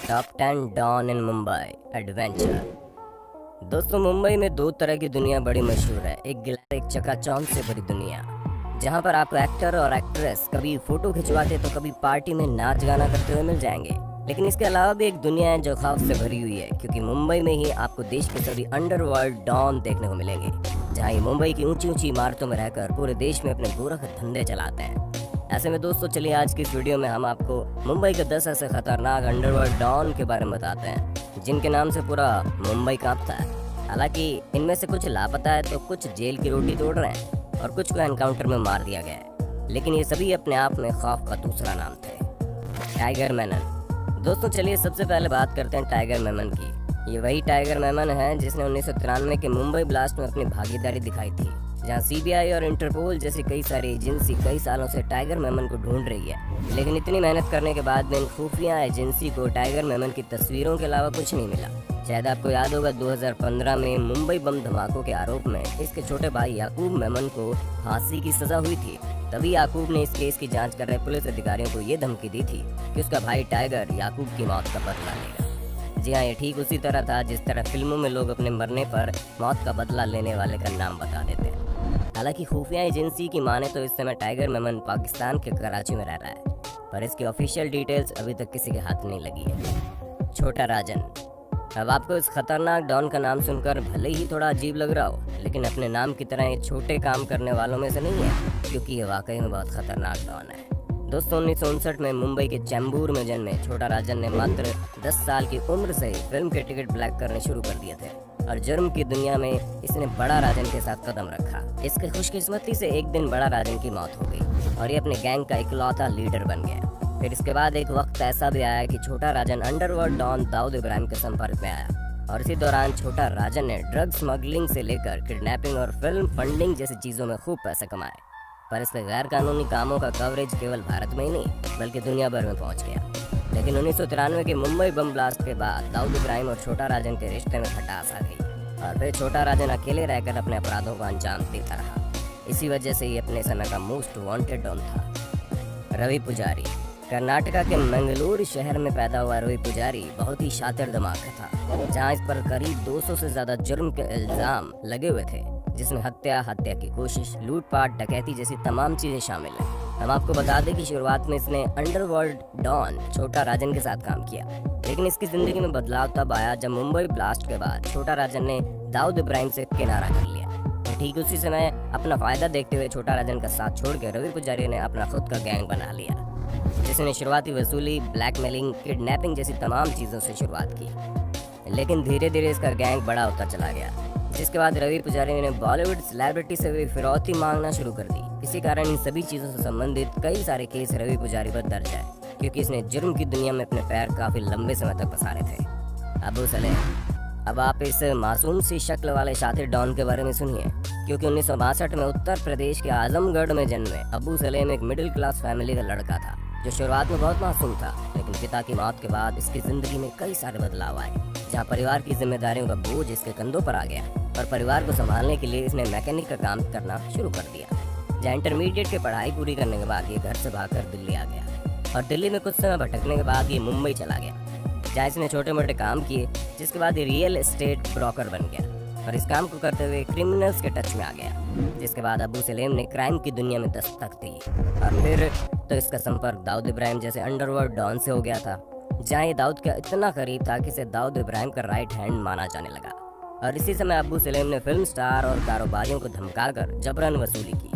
Top 10 don इन Mumbai adventure. दोस्तों, मुंबई में दो तरह की दुनिया बड़ी मशहूर है। एक गिलहर, एक चकाचौंध से भरी दुनिया, जहाँ पर आपको एक्टर और एक्ट्रेस कभी फोटो खिंचवाते तो कभी पार्टी में नाच गाना करते हुए मिल जाएंगे। लेकिन इसके अलावा भी एक दुनिया है जो खौफ से भरी हुई है, क्योंकि मुंबई में ही आपको देश के सभी अंडरवर्ल्ड डॉन देखने को मिलेंगे, जहाँ ये मुंबई की ऊंची ऊंची इमारतों में रहकर पूरे देश में अपने गोरख धंधे चलाते हैं। ऐसे में दोस्तों, चलिए आज की इस वीडियो में हम आपको मुंबई के 10 ऐसे खतरनाक अंडरवर्ल्ड डॉन के बारे में बताते हैं, जिनके नाम से पूरा मुंबई कांपता है। हालांकि इनमें से कुछ लापता है तो कुछ जेल की रोटी तोड़ रहे हैं और कुछ को एनकाउंटर में मार दिया गया है, लेकिन ये सभी अपने आप में खौफ का दूसरा नाम थे। टाइगर मेनन। दोस्तों, चलिए सबसे पहले बात करते हैं टाइगर मेमन की। ये वही टाइगर मेमन है जिसने 1993 के मुंबई ब्लास्ट में अपनी भागीदारी दिखाई थी, जहां सीबीआई और इंटरपोल जैसी कई सारी एजेंसी कई सालों से टाइगर मेमन को ढूंढ रही है। लेकिन इतनी मेहनत करने के बाद भी इन खुफिया एजेंसी को टाइगर मेमन की तस्वीरों के अलावा कुछ नहीं मिला। शायद आपको याद होगा, 2015 में मुंबई बम धमाकों के आरोप में इसके छोटे भाई याकूब मेमन को फांसी की सजा हुई थी। तभी याकूब ने इस केस की जांच कर रहे पुलिस अधिकारियों को ये धमकी दी थी कि उसका भाई टाइगर याकूब की मौत का बदला लेगा। जी हाँ, ये ठीक उसी तरह था जिस तरह फिल्मों में लोग अपने मरने पर मौत का बदला लेने वाले का नाम बता देते हैं। हालांकि खुफिया एजेंसी की माने तो इस समय टाइगर मेमन पाकिस्तान के कराची में रह रहा है, पर इसकी ऑफिशियल डिटेल्स अभी तक किसी के हाथ नहीं लगी है। छोटा राजन। अब आपको इस खतरनाक डॉन का नाम सुनकर भले ही थोड़ा अजीब लग रहा हो, लेकिन अपने नाम की तरह ये छोटे काम करने वालों में से नहीं है, क्योंकि ये वाकई में बहुत खतरनाक डॉन है। दोस्तों, 1959 में मुंबई के चैम्बूर में जन्मे छोटा राजन ने मात्र 10 साल की उम्र से ही फिल्म के टिकट ब्लैक करने शुरू कर दिए थे और जुर्म की दुनिया में इसने बड़ा राजन के साथ कदम रखा। इसकी खुशकिस्मती से एक दिन बड़ा राजन की मौत हो गई और ये अपने गैंग का इकलौता लीडर बन गया। फिर इसके बाद एक वक्त ऐसा भी आया कि छोटा राजन अंडरवर्ल्ड डॉन दाऊद इब्राहिम के संपर्क में आया और इसी दौरान छोटा राजन ने ड्रग स्मगलिंग से लेकर किडनैपिंग और फिल्म फंडिंग जैसी चीजों में खूब पैसे कमाए। पर इसके गैर कानूनी कामों का कवरेज केवल भारत में ही नहीं बल्कि दुनिया भर में पहुंच गया। लेकिन 1993 के मुंबई बम ब्लास्ट के बाद दाऊद इब्राहिम और छोटा राजन के रिश्ते में खटास आ गई और फिर छोटा राजन अकेले रहकर अपने अपराधों को अंजाम देता रहा। इसी वजह से ये अपने समय का मोस्ट वांटेड डॉन था। रवि पुजारी। कर्नाटका के मंगलूर शहर में पैदा हुआ रवि पुजारी बहुत ही शातिर दिमाग का था, जहां इस पर करीब 200 से ज्यादा जुर्म के इल्जाम लगे हुए थे, जिसमें हत्या की कोशिश, लूटपाट, डकैती जैसी तमाम चीजें शामिल हैं। हम आपको बता दें कि शुरुआत में इसने अंडरवर्ल्ड डॉन छोटा राजन के साथ काम किया, लेकिन इसकी जिंदगी में बदलाव तब आया जब मुंबई ब्लास्ट के बाद छोटा राजन ने दाऊद इब्राहिम से किनारा कर लिया। ठीक उसी समय अपना फायदा देखते हुए छोटा राजन का साथ छोड़कर रवि पुजारी ने अपना खुद का गैंग बना लिया, जिसने शुरुआती वसूली, ब्लैकमेलिंग, किडनैपिंग जैसी तमाम चीजों से शुरुआत की। लेकिन धीरे धीरे इसका गैंग बड़ा होता चला गया, जिसके बाद रवि पुजारी ने बॉलीवुड सेलिब्रिटी से भी फिरौती मांगना शुरू कर दी। इसी कारण इन सभी चीजों से संबंधित कई सारे केस रवि पुजारी पर दर्ज है, क्योंकि इसने जुर्म की दुनिया में अपने पैर काफी लंबे समय तक पसारे थे। अबू सलेम। अब आप इस मासूम सी शक्ल वाले शातिर डॉन के बारे में सुनिए, क्योंकि 1962 में उत्तर प्रदेश के आजमगढ़ में जन्मे अबू सलेम एक मिडिल क्लास फैमिली का लड़का था, जो शुरुआत में बहुत मासूम था, लेकिन पिता की मौत के बाद इसकी जिंदगी में कई सारे बदलाव आए, जहां परिवार की जिम्मेदारियों का बोझ इसके कंधों पर आ गया और परिवार को संभालने के लिए इसने मैकेनिक का काम करना शुरू कर दिया। जहाँ इंटरमीडिएट की पढ़ाई पूरी करने के बाद ये घर से भागकर दिल्ली आ गया और दिल्ली में कुछ समय भटकने के बाद ये मुंबई चला गया, जहाँ इसने छोटे मोटे काम किए, जिसके बाद ये रियल एस्टेट ब्रोकर बन गया और इस काम को करते हुए क्रिमिनल्स के टच में आ गया। जिसके बाद अबू सलेम ने क्राइम की दुनिया में दस्तक दी और फिर तो इसका संपर्क दाऊद इब्राहिम जैसे अंडरवर्ल्ड डॉन से हो गया था, जहाँ ये दाऊद का इतना करीब था कि इसे दाऊद इब्राहिम का राइट हैंड माना जाने लगा। और इसी समय अबू सलेम ने फिल्म स्टार और कारोबारियों को धमकाकर जबरन वसूली की,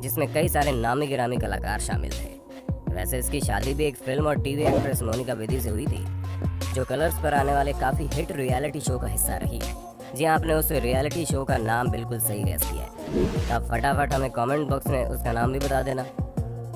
जिसमें कई सारे नामी गिरामी कलाकार शामिल थे। वैसे इसकी शादी भी एक फिल्म और टीवी एक्ट्रेस मोनिका बेदी से हुई थी, जो कलर्स पर आने वाले काफी हिट रियलिटी शो का हिस्सा रही। जी आपने उस रियलिटी शो का नाम बिल्कुल सही गेस किया है। तो आप फटाफट हमें कमेंट बॉक्स में उसका नाम भी बता देना,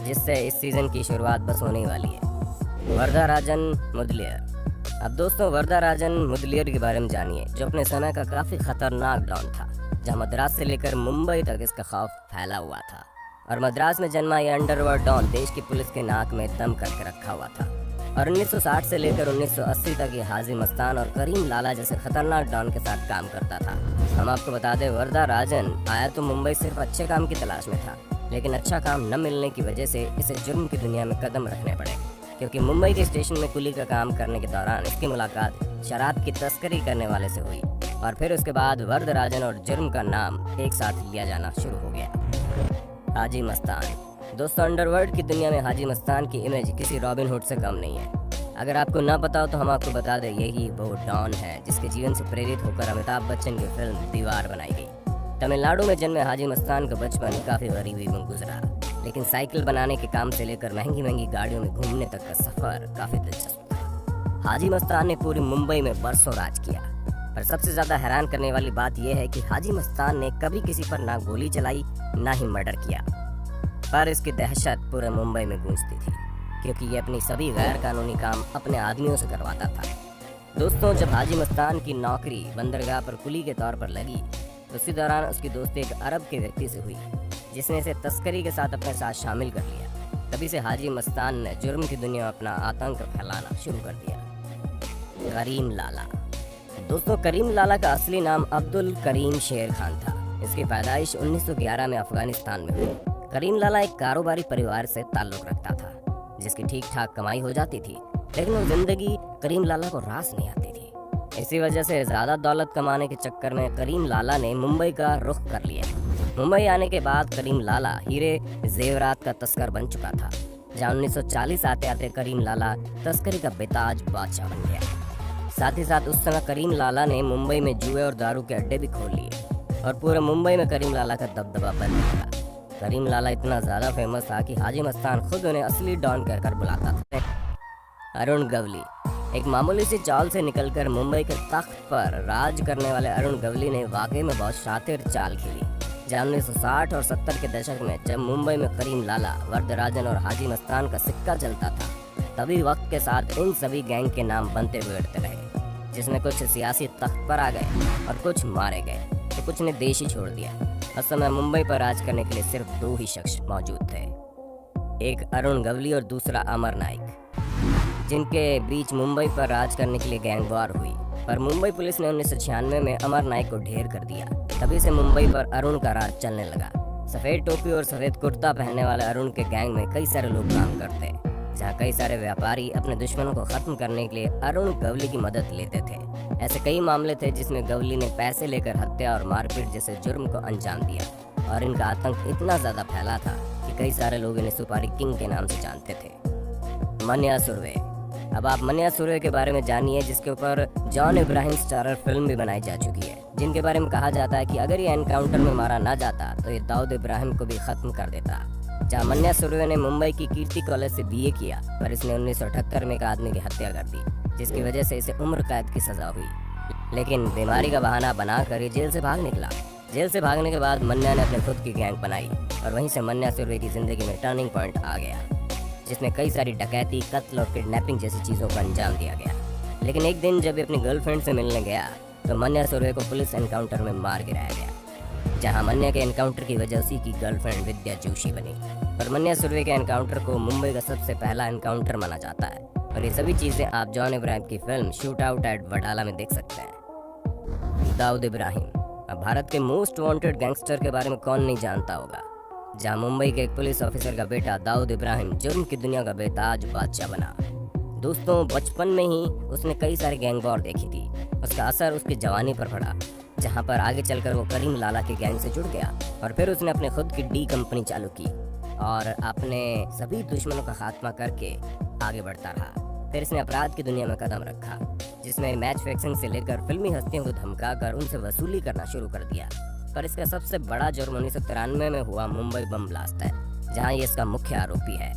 जिससे इस सीजन की शुरुआत बस होने ही वाली है। वरदा राजन मुदलियर। अब दोस्तों, वरदा राजन मुदलियर के बारे में जानिए, जो अपने समय का काफी खतरनाक डॉन था, जहाँ मद्रास से लेकर मुंबई तक इसका खौफ फैला हुआ था। और मद्रास में जन्मा ये अंडरवर्ल्ड डॉन देश की पुलिस के नाक में दम करके रखा हुआ था और 1960 से लेकर 1980 तक ये हाजी मस्तान और करीम लाला जैसे खतरनाक डॉन के साथ काम करता था। हम आपको बता दें, वरदा राजन आया तो मुंबई सिर्फ अच्छे काम की तलाश में था, लेकिन अच्छा काम न मिलने की वजह से इसे जुर्म की दुनिया में कदम रखने पड़े। क्योंकि मुंबई के स्टेशन में कुली का काम करने के दौरान इसकी मुलाकात शराब की तस्करी करने वाले से हुई और फिर उसके बाद वरदराजन और जुर्म का नाम एक साथ लिया जाना शुरू हो गया। हाजी मस्तान। दोस्तों, अंडरवर्ल्ड की दुनिया में हाजी मस्तान की इमेज किसी रॉबिन हुड से कम नहीं है। अगर आपको ना पता हो तो हम आपको बता दें, यही वो डॉन है जिसके जीवन से प्रेरित होकर अमिताभ बच्चन की फिल्म दीवार बनाई गई। तमिलनाडु में जन्मे हाजी मस्तान का बचपन काफी गरीबी में गुजरा, लेकिन साइकिल बनाने के काम से लेकर महंगी महंगी गाड़ियों में घूमने तक का सफर काफी दिलचस्प था। हाजी मस्तान ने पूरी मुंबई में बरसों राज किया, पर सबसे ज्यादा हैरान करने वाली बात यह है कि हाजी मस्तान ने कभी किसी पर ना गोली चलाई ना ही मर्डर किया, पर इसकी दहशत पूरे मुंबई में गूंजती थी क्योंकि ये अपनी सभी गैर कानूनी काम अपने आदमियों से करवाता था। दोस्तों, जब हाजी मस्तान की नौकरी बंदरगाह पर कुली के तौर पर लगी तो उसी दौरान उसकी दोस्ती एक अरब के व्यक्ति से हुई जिसने इसे तस्करी के साथ अपने साथ शामिल कर लिया। तभी से हाजी मस्तान ने जुर्म की दुनिया में अपना आतंक फैलाना शुरू कर दिया। करीम लाला। दोस्तों, करीम लाला का असली नाम अब्दुल करीम शेर खान था। इसकी पैदाइश 1911 में अफगानिस्तान में हुई। करीम लाला एक कारोबारी परिवार से ताल्लुक रखता था जिसकी ठीक ठाक कमाई हो जाती थी, लेकिन वो जिंदगी करीम लाला को रास नहीं आती थी। इसी वजह से ज्यादा दौलत कमाने के चक्कर में करीम लाला ने मुंबई का रुख कर लिया। मुंबई आने के बाद करीम लाला हीरे जेवरात का तस्कर बन चुका था, जहाँ 1940 आते आते करीम लाला तस्करी का बेताज बादशाह बन गया। साथ ही साथ उस समय करीम लाला ने मुंबई में जुए और दारू के अड्डे भी खोल लिए और पूरे मुंबई में करीम लाला का दबदबा बन गया। करीम लाला इतना ज्यादा फेमस था कि हाजी मस्तान खुद उन्हें असली डॉन कहकर बुलाता था। अरुण गवली। एक मामूली सी चाल से निकलकर मुंबई के तख्त पर राज करने वाले अरुण गवली ने वाकई में बहुत शातिर चाल खेली। जहाँ 1960 और 70 के दशक में जब मुंबई में करीम लाला, वरदराजन और हाजी मस्तान का सिक्का चलता था, तभी वक्त के साथ इन सभी गैंग के नाम बनते हुए उठते रहे, जिसमें कुछ सियासी तख्त पर आ गए और कुछ मारे गए तो कुछ ने देश ही छोड़ दिया। उस समय मुंबई पर राज करने के लिए सिर्फ 2 ही शख्स मौजूद थे, एक अरुण गवली और दूसरा अमर नाइक, जिनके बीच मुंबई पर राज करने के लिए गैंग वॉर हुई। पर मुंबई पुलिस ने 1996 में अमर नाइक को ढेर कर दिया। तभी से मुंबई पर अरुण का राज चलने लगा। सफेद टोपी और सफेद कुर्ता पहनने वाले अरुण के गैंग में कई सारे लोग काम करते, जहाँ कई सारे व्यापारी अपने दुश्मनों को खत्म करने के लिए अरुण गवली की मदद लेते थे। ऐसे कई मामले थे जिसमें गवली ने पैसे लेकर हत्या और मारपीट जैसे जुर्म को अंजाम दिया और इनका आतंक इतना ज्यादा फैला था कि कई सारे लोग इन्हें सुपारी किंग के नाम से जानते थे। मन्या सुरवे। अब आप मन्या सुरवे के बारे में जानिए, जिसके ऊपर जॉन इब्राहिम स्टारर फिल्म भी बनाई जा चुकी है, जिनके बारे में कहा जाता है कि अगर ये एनकाउंटर में मारा ना जाता तो ये दाऊद इब्राहिम को भी खत्म कर देता। जहाँ मन्या सुरवे ने मुंबई की कीर्ति कॉलेज से BA किया, पर इसने 1978 में एक आदमी की हत्या कर दी, जिसकी वजह से इसे उम्र कैद की सजा हुई। लेकिन बीमारी का बहाना बनाकर ये जेल से भाग निकला। जेल से भागने के बाद मन्या ने अपने खुद की गैंग बनाई और वहीं से मन्या सुरवे की जिंदगी में टर्निंग पॉइंट आ गया, जिसमें कई सारी डकैती, कत्ल और किडनैपिंग जैसी चीजों को अंजाम दिया गया। लेकिन एक दिन जब अपनी गर्लफ्रेंड से मिलने गया तो मन्या सुरवे को पुलिस एनकाउंटर में मार गिराया गया, जहां मन्या के एनकाउंटर की वजह उसी की गर्लफ्रेंड विद्या जोशी बनी। पर मन्या सुरवे के एनकाउंटर को मुंबई का सबसे पहला एनकाउंटर माना जाता है और ये सभी चीजें आप जॉन इब्राहिम की film shoot out at Wadala में देख सकते हैं। दाऊद इब्राहिम। अब भारत के मोस्ट वांटेड गैंगस्टर के बारे में कौन नहीं जानता होगा, जहां मुंबई के एक पुलिस ऑफिसर का बेटा दाऊद इब्राहिम जुर्म की दुनिया का बेताज बादशाह बना। दोस्तों, बचपन में ही उसने कई सारे गैंग वॉर देखी थी। उसका असर उसकी जवानी पर पड़ा, जहां पर आगे चलकर वो करीम लाला के गैंग से जुड़ गया और फिर उसने अपने खुद की D कंपनी चालू की और अपने सभी दुश्मनों का खात्मा करके आगे बढ़ता रहा। फिर इसने अपराध की दुनिया में कदम रखा, जिसमें मैच फिक्सिंग से लेकर फिल्मी हस्तियों को धमकाकर उनसे वसूली करना शुरू कर दिया। पर इसका सबसे बड़ा जुर्म 1993 में हुआ मुंबई बम ब्लास्ट है, जहां ये इसका मुख्य आरोपी है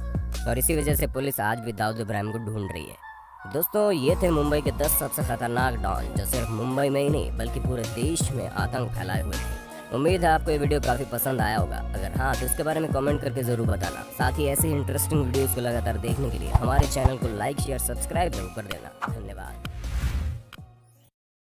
और इसी वजह से पुलिस आज भी दाऊद इब्राहिम को ढूंढ रही है। दोस्तों, ये थे मुंबई के 10 सबसे खतरनाक डॉन, जो सिर्फ मुंबई में ही नहीं बल्कि पूरे देश में आतंक फैलाए हुए थे। उम्मीद है आपको ये वीडियो काफी पसंद आया होगा। अगर हाँ तो इसके बारे में कमेंट करके जरूर बताना। साथ ही ऐसे इंटरेस्टिंग वीडियोस को लगातार देखने के लिए हमारे चैनल को लाइक, शेयर, सब्सक्राइब जरूर कर देना। धन्यवाद।